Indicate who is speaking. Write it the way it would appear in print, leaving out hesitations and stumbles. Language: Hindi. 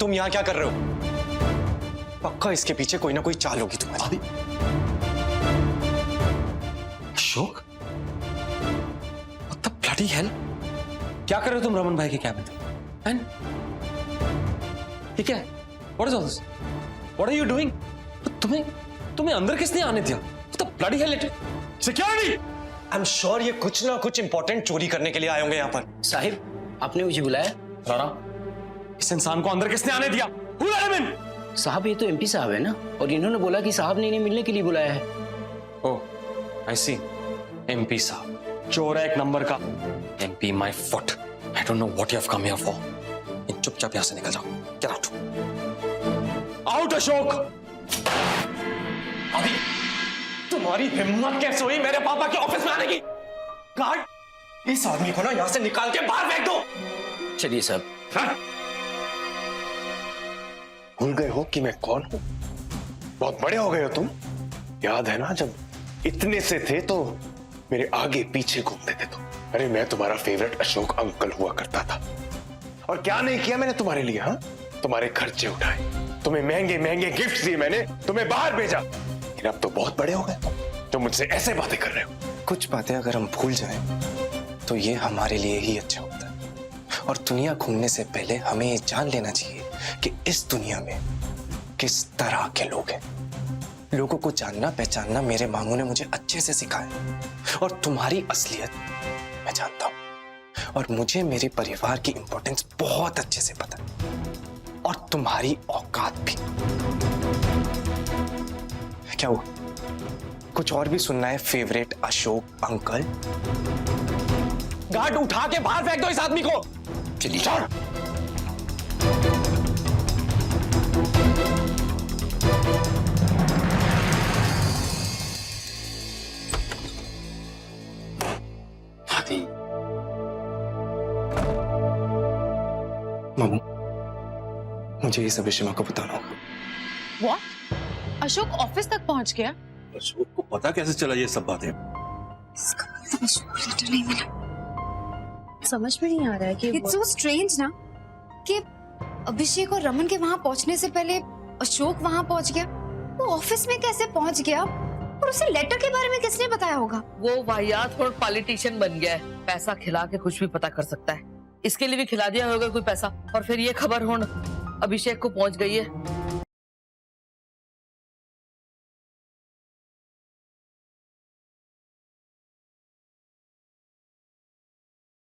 Speaker 1: तुम यहाँ क्या कर रहे हो? पक्का इसके पीछे कोई ना कोई चाल होगी तुम्हारी।
Speaker 2: Ashok, what the bloody hell? क्या कर रहे हो तुम रमन भाई के कैबिन में? ठीक है, what is all this? What are you doing? तुम्हें अंदर किसने आने दिया? What the bloody hell? Security!
Speaker 1: I am sure ये कुछ ना कुछ इंपॉर्टेंट चोरी करने के लिए आए होंगे यहाँ पर।
Speaker 3: साहिब, आपने मुझे बुलाया?
Speaker 2: राणा, इस इंसान को अंदर किसने आने दिया? Who let him in?
Speaker 3: साहब, ये तो एमपी साहब है ना, और इन्होंने बोला कि साहब ने इन्हें मिलने के लिए बुलाया है।
Speaker 2: Oh, I see. MP साहब, चोर है एक नंबर का। MP my foot. I don't know what you have come here for. इन चुपचाप यहाँ से निकल जाओ। Get out. Out, अशोक।
Speaker 1: अभी तुम्हारी हिम्मत कैसे हुई मेरे पापा के ऑफिस में आने की? गार्ड, इस आदमी को ना यहाँ से निकाल के बाहर फेंक दो।
Speaker 3: चलिए साहब।
Speaker 4: भूल गए हो कि मैं कौन हूं? बहुत बड़े हो गए हो तुम। याद है ना जब इतने से थे तो मेरे आगे पीछे घूमते थे तुम। अरे मैं तुम्हारा फेवरेट अशोक अंकल हुआ करता था। और क्या नहीं किया मैंने तुम्हारे लिए? हाँ, तुम्हारे खर्चे उठाए, तुम्हें महंगे महंगे गिफ्ट दिए मैंने, तुम्हें बाहर भेजा। लेकिन अब तो बहुत बड़े हो गए तुम मुझसे ऐसे बातें कर रहे हो।
Speaker 1: कुछ बातें अगर हम भूल जाएं तो ये हमारे लिए ही अच्छा होता है। और दुनिया घूमने से पहले हमें ये जान लेना चाहिए कि इस दुनिया में किस तरह के लोग हैं। लोगों को जानना पहचानना मेरे मामू ने मुझे अच्छे से सिखाया, और तुम्हारी असलियत मैं जानता हूं। और मुझे मेरे परिवार की इंपॉर्टेंस बहुत अच्छे से पता है, और तुम्हारी औकात भी। क्या हुआ? कुछ और भी सुनना है फेवरेट अशोक अंकल? गार्ड, उठा के बाहर फेंक दो इस आदमी को।
Speaker 3: चलिए।
Speaker 1: मामू, मुझे ये सब शिमा को बताना होगा।
Speaker 5: What? अशोक ऑफिस तक पहुंच गया?
Speaker 6: अशोक को पता कैसे चला ये सब बातें?
Speaker 7: लेटर नहीं मिला।
Speaker 5: समझ में नहीं आ रहा है कि
Speaker 7: It's so strange ना कि अभिषेक और रमन के वहां पहुंचने से पहले अशोक वहां पहुंच गया। वो ऑफिस में कैसे पहुंच गया और उसे लेटर के बारे में किसने बताया होगा?
Speaker 8: वो वाहियात और पॉलिटिशियन बन गया है। पैसा खिला के कुछ भी पता कर सकता है। इसके लिए भी खिला दिया होगा कोई पैसा, और फिर ये खबर हो अभिषेक को पहुंच गई है।